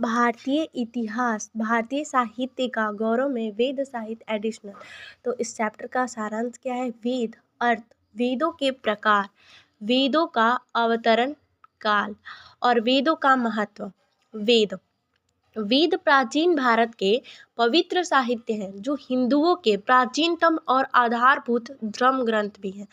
भारतीय इतिहास, भारतीय साहित्य का गौरव में वेद साहित्य एडिशनल। तो इस चैप्टर का सारांश क्या है? वेद, अर्थ, वेदों के प्रकार, वेदों का अवतरण काल और वेदों का महत्व। वेद प्राचीन भारत के पवित्र साहित्य हैं जो हिंदुओं के प्राचीनतम और आधारभूत धर्म ग्रंथ भी हैं।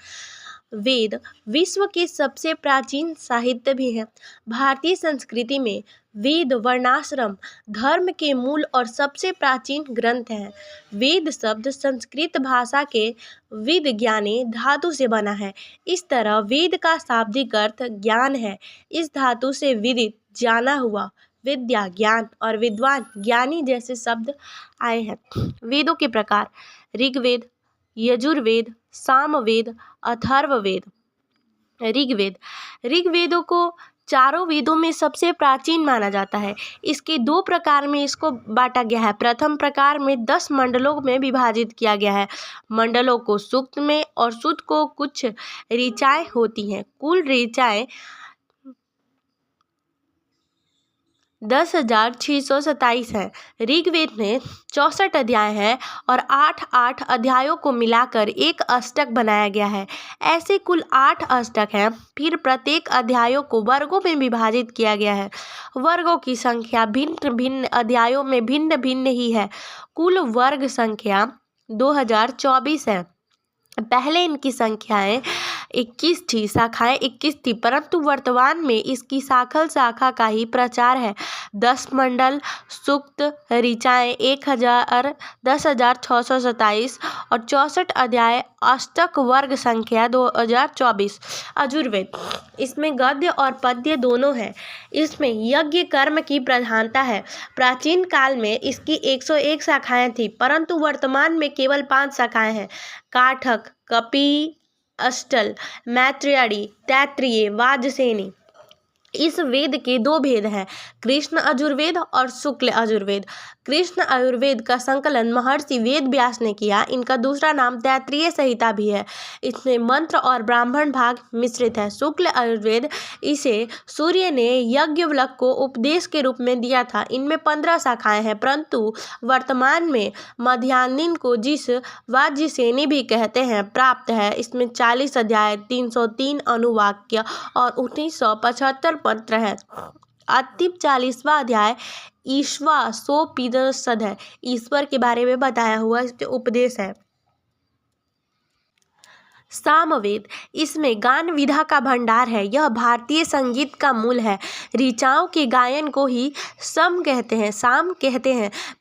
वेद विश्व के सबसे प्राचीन साहित्य भी हैं। भारतीय संस्कृति में वेद वर्णाश्रम धर्म के मूल और सबसे प्राचीन ग्रंथ हैं। वेद शब्द संस्कृत भाषा के विद ज्ञाने धातु से बना है। इस तरह वेद का शाब्दिक अर्थ ज्ञान है। इस धातु से विदित जाना हुआ, विद्या ज्ञान और विद्वान ज्ञानी जैसे शब्द आए हैं। वेदों के प्रकार: ऋग्वेद, यजुर्वेद, सामवेद, अथर्ववेद। ऋग्वेदों को चारों वेदों में सबसे प्राचीन माना जाता है। इसके दो प्रकार में इसको बांटा गया है। प्रथम प्रकार में 10 मंडलों में विभाजित किया गया है। मंडलों को सूक्त में और सुत को कुछ ऋचाएं होती हैं। कुल ऋचाएं 10,627 है। ऋग्वेद में 64 अध्याय हैं और 8 अध्यायों को मिलाकर एक अष्टक बनाया गया है। ऐसे कुल 8 अष्टक हैं। फिर प्रत्येक अध्यायों को वर्गों में विभाजित किया गया है। वर्गों की संख्या भिन्न भिन्न अध्यायों में भिन्न भिन्न ही है। कुल वर्ग संख्या 2024 है। पहले इनकी संख्याएं 21 थी, शाखाएं 21 थी, परंतु वर्तमान में इसकी शाखा का ही प्रचार है। 10 मंडल, सूक्त, ऋचाएं 10,627 और 64 अध्याय, अष्टक, वर्ग संख्या 2024। अजुर्वेद, इसमें गद्य और पद्य दोनों है। इसमें यज्ञ कर्म की प्रधानता है। प्राचीन काल में इसकी 101 शाखाएं थी, परंतु वर्तमान में केवल 5 शाखाएं हैं। काठक, कपि, अष्टल, मैत्रेयी, तैत्तिरीय, वाजसेनी। इस वेद के 2 भेद हैं, कृष्ण अजुर्वेद और शुक्ल अजुर्वेद। कृष्ण अजुर्वेद का संकलन महर्षि वेद व्यास ने किया। इनका दूसरा नाम तैत्तिरीय संहिता भी है। इसमें मंत्र और ब्राह्मण भाग मिश्रित है। शुक्ल अजुर्वेद इसे सूर्य ने याज्ञवल्क्य को उपदेश के रूप में दिया था। इनमें 15 शाखाएं हैं, परंतु वर्तमान में मध्याह्निन को जिस वाजसेनी भी कहते हैं प्राप्त है। इसमें 40 अध्याय, 303 अनुवाक्य और 1975 मंत्र है। अंतिम 40वां अध्याय ईश्वासोपनिषद है। ईश्वर के बारे में बताया हुआ इसमें उपदेश है। सामवेद, इसमें गान विधा का भंडार है। यह भारतीय संगीत का मूल है। ऋचाओं के गायन को ही साम कहते हैं।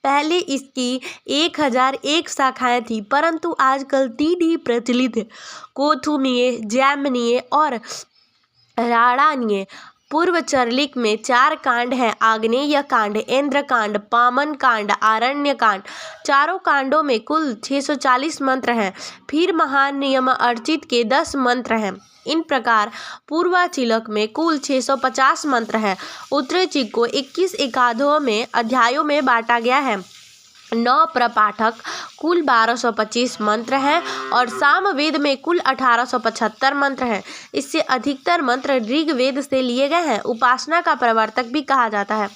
पहले इसकी 1001 शाखाएं थी, परंतु आजकल 3 ही प्रचलित है, कोथुनीय, जैमिनीय और राणानीय। पूर्व चरलिक में 4 कांड हैं, आग्नेय कांड, इंद्र कांड, पामन कांड, आरण्य कांड। चारों कांडों में कुल 640 मंत्र हैं। फिर महान नियम अर्चित के 10 मंत्र हैं। इन प्रकार पूर्वाचिलक में कुल 650 मंत्र हैं। उत्तरेचिक को 21 अध्यायों में बांटा गया है। 9 प्रपाठक कुल 1225 मंत्र हैं और सामवेद में कुल 1875 मंत्र हैं। इससे अधिकतर मंत्र ऋग्वेद से लिए गए हैं। उपासना का प्रवर्तक भी कहा जाता है।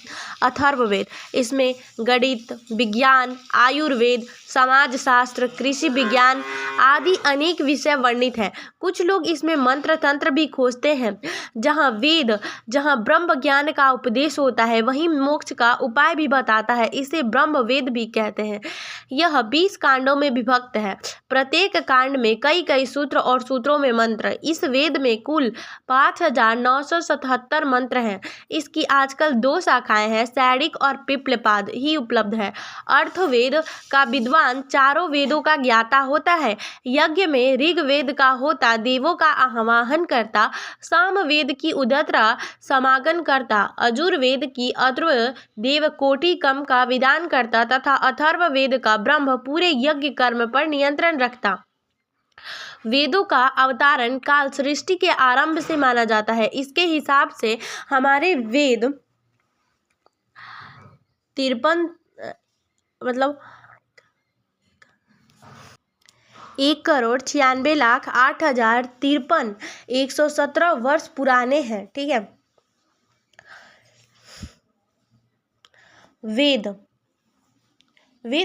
अथर्ववेद, इसमें गणित, विज्ञान, आयुर्वेद, समाजशास्त्र, कृषि विज्ञान आदि अनेक विषय वर्णित हैं। कुछ लोग इसमें मंत्र तंत्र भी खोजते हैं। जहाँ ब्रह्म ज्ञान का उपदेश होता है, वहीं मोक्ष का उपाय भी बताता है। इसे ब्रह्म वेद भी कहते हैं। यह 20 कांडों में विभक्त है। प्रत्येक कांड में कई सूत्र और सूत्रों में मंत्र। इस वेद में कुल 5,977 मंत्र हैं। इसकी आजकल 2 शाखाएं हैं, शैणिक और पिप्लपाद ही उपलब्ध है। अर्थवेद का विद्वान चारों वेदों का ज्ञाता होता है। यज्ञ में ऋग्वेद का होता देवों का आवाहन करता, सामवेद की उदत्रा समागम करता, अजुर्वेद की अथर्व देवकोटि कम का विधान करता तथा अथर्ववेद का ब्रह्म पूरे यज्ञ कर्म पर नियंत्रण रखता। वेदों का अवतरण काल सृष्टि के आरंभ से माना जाता है। इसके हिसाब से हमारे वेद 1,96,08,053 117 वर्ष पुराने हैं। ठीक है। वेद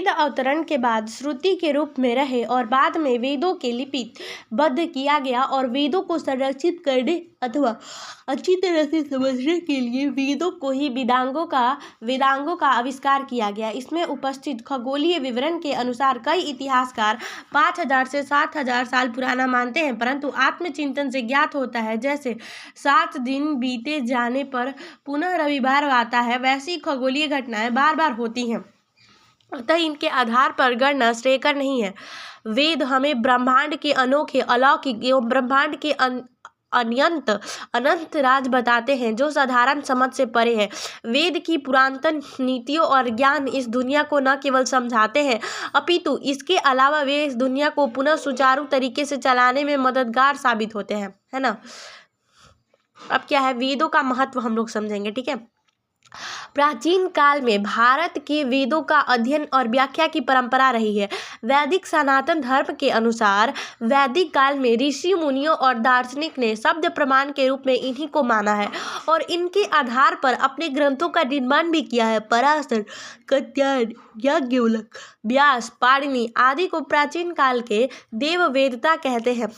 अवतरण के बाद श्रुति के रूप में रहे और बाद में वेदों के लिपिबद्ध किया गया और वेदों को संरक्षित करने अथवा अच्छी तरह से समझने के लिए वेदों को ही वेदांगों का आविष्कार किया गया। इसमें उपस्थित खगोलीय विवरण के अनुसार कई इतिहासकार 5000 से 7000 साल पुराना मानते हैं, परंतु आत्मचिंतन से ज्ञात होता है जैसे 7 दिन बीते जाने पर पुनः रविवार आता है, वैसी खगोलीय घटनाएं बार बार होती हैं, अतः इनके आधार पर गणना श्रेयकर नहीं है। वेद हमें ब्रह्मांड के अनोखे, अलौकिक एवं ब्रह्मांड के अनंत राज बताते हैं जो साधारण समझ से परे है। वेद की पुरातन नीतियों और ज्ञान इस दुनिया को न केवल समझाते हैं अपितु इसके अलावा वे इस दुनिया को पुनः सुचारू तरीके से चलाने में मददगार साबित होते हैं, है ना। अब क्या है, वेदों का महत्व हम लोग समझेंगे, ठीक है। प्राचीन काल में भारत के वेदों का अध्ययन और व्याख्या की परंपरा रही है। वैदिक सनातन धर्म के अनुसार वैदिक काल में ऋषि मुनियों और दार्शनिक ने शब्द प्रमाण के रूप में इन्हीं को माना है और इनके आधार पर अपने ग्रंथों का निर्माण भी किया है। पराशर, कात्यायन, याज्ञवल्क्य, व्यास, पाणिनि आदि को प्राचीन काल के देव वेदता कहते हैं।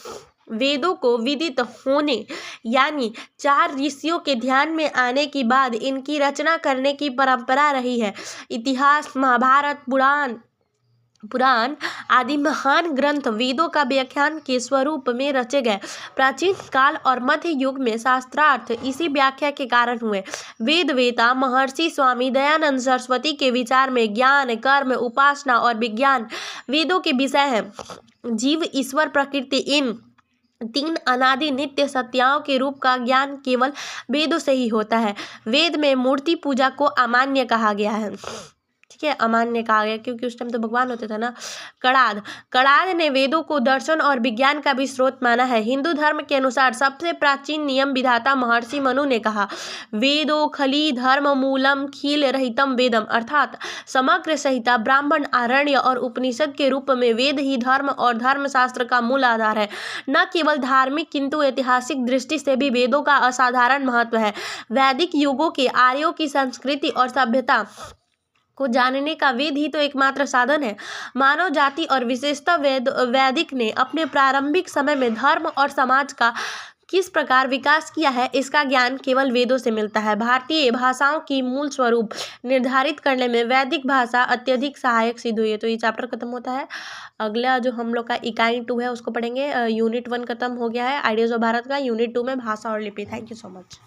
वेदों को विदित होने यानी 4 ऋषियों के ध्यान में आने के बाद इनकी रचना करने की परंपरा रही है। इतिहास, महाभारत, पुराण आदि महान ग्रंथ वेदों का व्याख्यान के स्वरूप में रचे गए। प्राचीन काल और मध्य युग में शास्त्रार्थ इसी व्याख्या के कारण हुए। वेद वेता महर्षि स्वामी दयानंद सरस्वती के विचार में ज्ञान, कर्म, उपासना और विज्ञान वेदों के विषय हैं। जीव, ईश्वर, प्रकृति इन 3 अनादि नित्य सत्याओं के रूप का ज्ञान केवल वेदों से ही होता है। वेद में मूर्ति पूजा को अमान्य कहा गया है, ठीक है, अमान्य कहा गया क्योंकि उस टाइम तो भगवान होते थे ना। कणाद ने वेदों को दर्शन और विज्ञान का भी स्रोत माना है। हिंदू धर्म के अनुसार सबसे प्राचीन नियम विधाता महर्षि मनु ने कहा, वेदो खली धर्म मूलम खील रहितम वेदम, अर्थात समग्र संहिता, ब्राह्मण, आरण्य और उपनिषद के रूप में वेद ही धर्म और धर्मशास्त्र का मूल आधार है। न केवल धार्मिक किंतु ऐतिहासिक दृष्टि से भी वेदों का असाधारण महत्व है। वैदिक युगों के आर्यों की संस्कृति और सभ्यता को जानने का वेद ही तो एकमात्र साधन है। मानव जाति और विशेषतः वैदिक ने अपने प्रारंभिक समय में धर्म और समाज का किस प्रकार विकास किया है इसका ज्ञान केवल वेदों से मिलता है। भारतीय भाषाओं की मूल स्वरूप निर्धारित करने में वैदिक भाषा अत्यधिक सहायक सिद्ध हुई है। तो ये चैप्टर खत्म होता है। अगला जो हम लोग का इकाई 2 है उसको पढ़ेंगे। यूनिट 1 खत्म हो गया है, आइडियाज ऑफ भारत का। यूनिट 2 में भाषा और लिपि। Thank you so much.